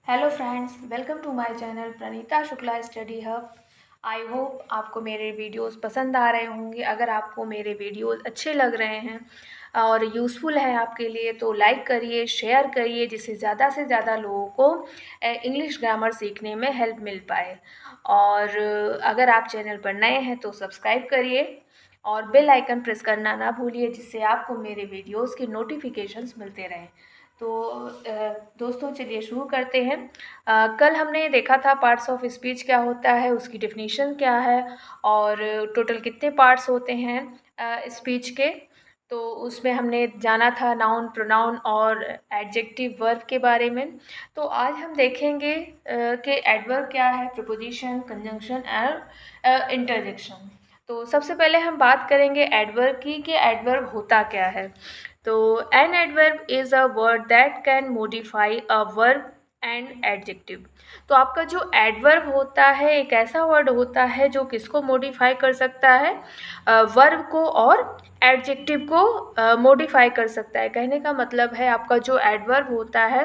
Hello friends, welcome to my channel Pranita Shukla study hub. I hope आपको मेरे videos पसंद आ रहे होंगे। अगर आपको मेरे वीडियोस अच्छे लग रहे हैं और यूज़फुल है आपके लिए तो लाइक करिए, शेयर करिए, जिससे ज़्यादा से ज़्यादा लोगों को इंग्लिश ग्रामर सीखने में हेल्प मिल पाए। और अगर आप चैनल पर नए हैं तो सब्सक्राइब करिए और बेल आइकन प्रेस करना ना भूलिए, जिससे आपको मेरे वीडियोस की नोटिफिकेशंस मिलते रहें। तो दोस्तों चलिए शुरू करते हैं। कल हमने देखा था पार्ट्स ऑफ स्पीच क्या होता है, उसकी डेफिनेशन क्या है और टोटल कितने पार्ट्स होते हैं स्पीच के। तो उसमें हमने जाना था नाउन, प्रोनाउन और एडजेक्टिव वर्ब के बारे में। तो आज हम देखेंगे कि एडवर्ब क्या है, प्रीपोजिशन, कंजंक्शन और इंटरजेक्शन। तो सबसे पहले हम बात करेंगे एडवर्ब की कि एडवर्ब होता क्या है। तो an adverb is a word that can modify a verb and adjective. तो आपका जो एडवर्ब होता है एक ऐसा वर्ड होता है जो किसको मॉडिफाई कर सकता है, वर्ब को और एडजेक्टिव को मॉडिफाई कर सकता है। कहने का मतलब है आपका जो एडवर्ब होता है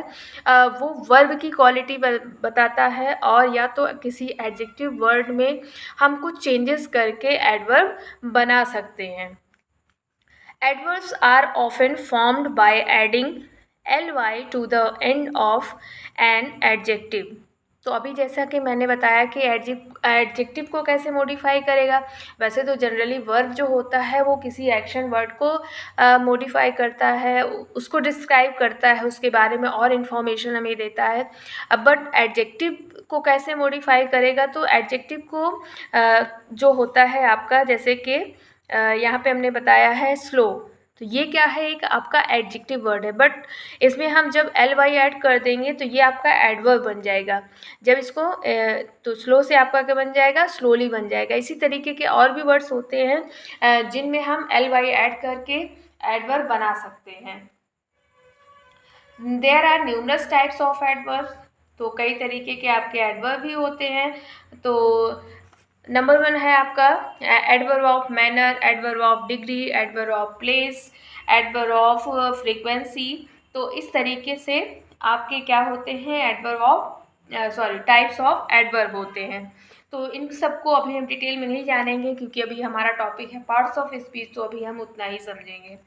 वो वर्ब की क्वालिटी बताता है, और या तो किसी एडजेक्टिव वर्ड में हम कुछ चेंजेस करके एडवर्ब बना सकते हैं। Adverbs are often formed by adding ly to the end of an adjective। तो अभी जैसा कि मैंने बताया कि एडजेक्टिव को कैसे मॉडिफाई करेगा। वैसे तो जनरली वर्ब जो होता है वो किसी एक्शन वर्ड को मॉडिफाई करता है, उसको डिस्क्राइब करता है, उसके बारे में और इन्फॉर्मेशन हमें देता है। अब बट एडजेक्टिव को कैसे मॉडिफाई करेगा, तो एडजेक्टिव को जो होता है आपका, जैसे कि यहाँ पे हमने बताया है स्लो। तो ये क्या है, एक आपका एडजेक्टिव वर्ड है, बट इसमें हम जब एल वाई ऐड कर देंगे तो ये आपका एडवर्ब बन जाएगा। जब इसको तो स्लो से आपका क्या बन जाएगा, स्लोली बन जाएगा। इसी तरीके के और भी वर्ड्स होते हैं जिनमें हम एल वाई ऐड करके एडवर्ब बना सकते हैं। There are numerous types of adverbs. तो कई तरीके के आपके एडवर्ब भी होते हैं। तो नंबर 1 है आपका adverb of manner, adverb of degree, adverb of place, adverb of frequency. तो इस तरीके से आपके क्या होते हैं, adverb of types of adverb होते हैं। तो इन सबको अभी हम डिटेल में नहीं जानेंगे, क्योंकि अभी हमारा टॉपिक है पार्ट्स ऑफ स्पीच, तो अभी हम उतना ही समझेंगे।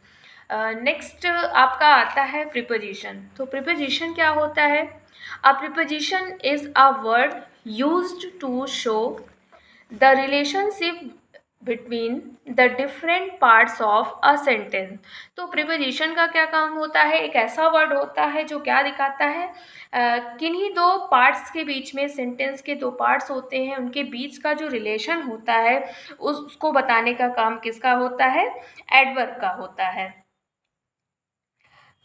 नेक्स्ट आपका आता है प्रीपोजिशन। तो प्रीपोजिशन क्या होता है, a preposition is a word used to show the relationship between the different parts of a sentence। तो प्रीपोजिशन का क्या काम होता है, एक ऐसा वर्ड होता है जो क्या दिखाता है, किन्हीं दो पार्ट्स के बीच में, सेंटेंस के दो पार्ट्स होते हैं उनके बीच का जो रिलेशन होता है उसको बताने का काम किसका होता है, एडवर्ब का होता है।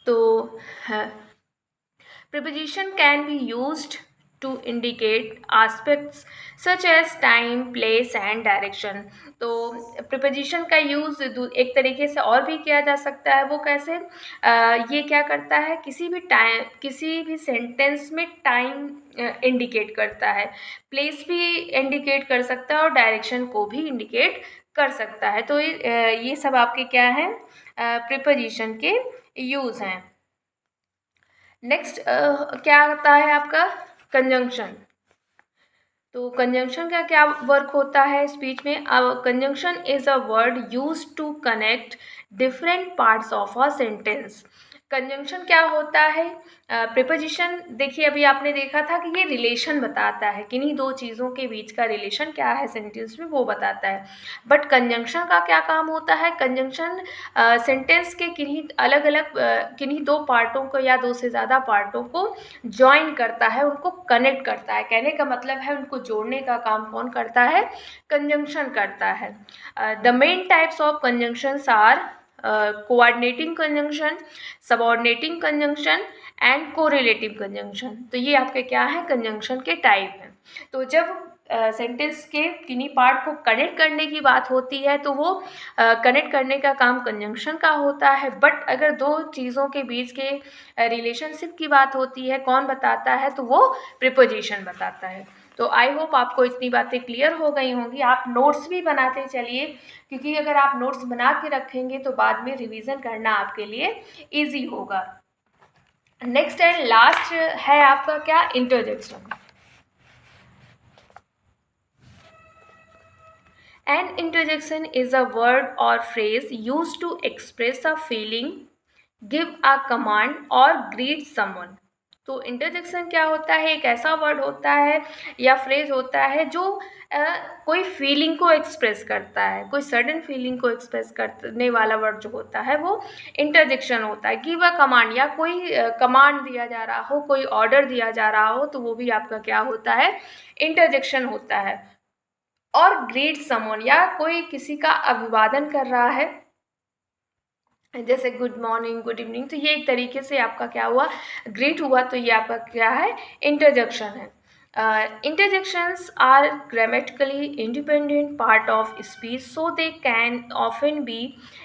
तो preposition can be used to indicate aspects such as time, place and direction। तो preposition का यूज़ एक तरीके से और भी किया जा सकता है। वो कैसे, ये क्या करता है, किसी भी सेंटेंस में टाइम इंडिकेट करता है, प्लेस भी इंडिकेट कर सकता है और डायरेक्शन को भी इंडिकेट कर सकता है। तो ये सब आपके क्या हैं, प्रीपोजिशन के यूज़ हैं। नेक्स्ट क्या आता है आपका, कंजंक्शन। तो कंजंक्शन का क्या वर्क होता है स्पीच में, conjunction is a word used to connect different parts of a sentence. Conjunction क्या होता है, प्रीपोजिशन देखिए अभी आपने देखा था कि ये रिलेशन बताता है, किन्हीं दो चीज़ों के बीच का रिलेशन क्या है सेंटेंस में वो बताता है। बट कंजंक्शन का क्या काम होता है, कंजंक्शन सेंटेंस के किन्हीं दो पार्टों को या दो से ज़्यादा पार्टों को ज्वाइन करता है, उनको कनेक्ट करता है। कहने का मतलब है उनको जोड़ने का काम कौन करता है, कंजंक्शन करता है। The main types of conjunctions are coordinating conjunction, subordinating conjunction and correlative conjunction. तो ये आपके क्या है, कंजंक्शन के टाइप हैं। तो जब सेंटेंस के किन्हीं पार्ट को कनेक्ट करने की बात होती है तो वो कनेक्ट करने का काम कंजंक्शन का होता है। बट अगर दो चीज़ों के बीच के रिलेशनशिप की बात होती है, कौन बताता है, तो वो प्रीपोजिशन बताता है। तो आई होप आपको इतनी बातें क्लियर हो गई होंगी। आप नोट्स भी बनाते चलिए, क्योंकि अगर आप नोट्स बना के रखेंगे तो बाद में रिवीजन करना आपके लिए ईजी होगा। नेक्स्ट एंड लास्ट है आपका क्या, interjection. An interjection is a word or phrase used to express a feeling, give a command or greet someone। तो इंटरजेक्शन क्या होता है, एक ऐसा वर्ड होता है या फ्रेज होता है जो कोई फीलिंग को एक्सप्रेस करता है, कोई सडन फीलिंग को एक्सप्रेस करने वाला वर्ड जो होता है वो इंटरजेक्शन होता है। गिव अ कमांड, या कोई कमांड दिया जा रहा हो, कोई ऑर्डर दिया जा रहा हो, तो वो भी आपका क्या होता है, इंटरजेक्शन होता है। और ग्रीट समवन, या कोई किसी का अभिवादन कर रहा है, जैसे गुड मॉर्निंग, गुड इवनिंग, तो ये एक तरीके से आपका क्या हुआ, ग्रीट हुआ, तो ये आपका क्या है, इंटरजेक्शन है। Interjections are grammatically independent part of speech, so they can often be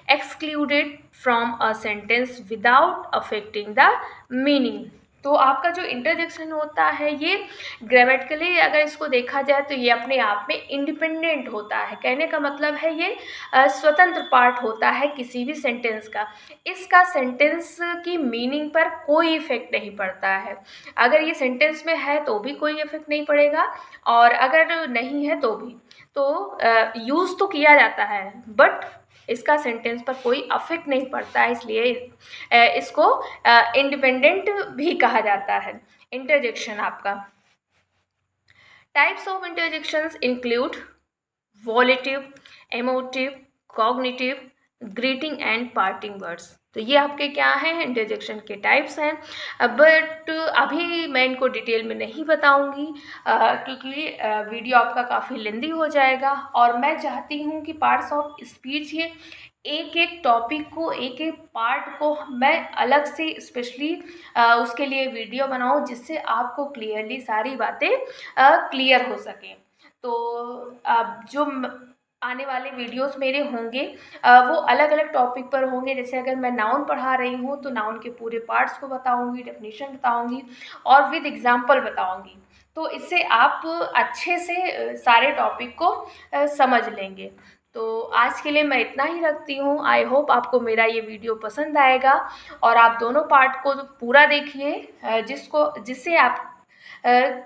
excluded from a sentence without affecting the meaning। तो आपका जो इंटरजेक्शन होता है ये ग्रामेटिकली अगर इसको देखा जाए तो ये अपने आप में इंडिपेंडेंट होता है। कहने का मतलब है ये स्वतंत्र पार्ट होता है किसी भी सेंटेंस का। इसका सेंटेंस की मीनिंग पर कोई इफेक्ट नहीं पड़ता है। अगर ये सेंटेंस में है तो भी कोई इफेक्ट नहीं पड़ेगा, और अगर नहीं है तो भी। तो यूज़ तो किया जाता है बट इसका सेंटेंस पर कोई अफेक्ट नहीं पड़ता है, इसलिए इसको इंडिपेंडेंट भी कहा जाता है इंटरजेक्शन आपका। Types of interjections include volitive, emotive, cognitive, greeting and parting words. तो ये आपके क्या हैं, इंटरजेक्शन के टाइप्स हैं। बट अभी मैं इनको डिटेल में नहीं बताऊंगी क्योंकि वीडियो आपका काफ़ी लेंदी हो जाएगा, और मैं चाहती हूँ कि पार्ट्स ऑफ स्पीच ये एक एक टॉपिक को, एक एक पार्ट को मैं अलग से स्पेशली उसके लिए वीडियो बनाऊँ, जिससे आपको क्लियरली सारी बातें क्लियर हो सकें। तो जो आने वाले वीडियोस मेरे होंगे वो अलग अलग टॉपिक पर होंगे। जैसे अगर मैं नाउन पढ़ा रही हूँ तो नाउन के पूरे पार्ट्स को बताऊँगी, डेफिनेशन बताऊँगी और विद एग्जांपल बताऊँगी। तो इससे आप अच्छे से सारे टॉपिक को समझ लेंगे। तो आज के लिए मैं इतना ही रखती हूँ। आई होप आपको मेरा ये वीडियो पसंद आएगा और आप दोनों पार्ट को पूरा देखिए, जिससे आप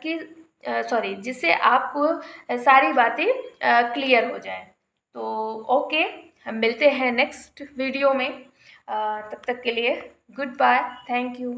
कि जिससे आपको सारी बातें क्लियर हो जाए। तो ओके, हम मिलते हैं नेक्स्ट वीडियो में। तब तक के लिए गुड बाय, थैंक यू।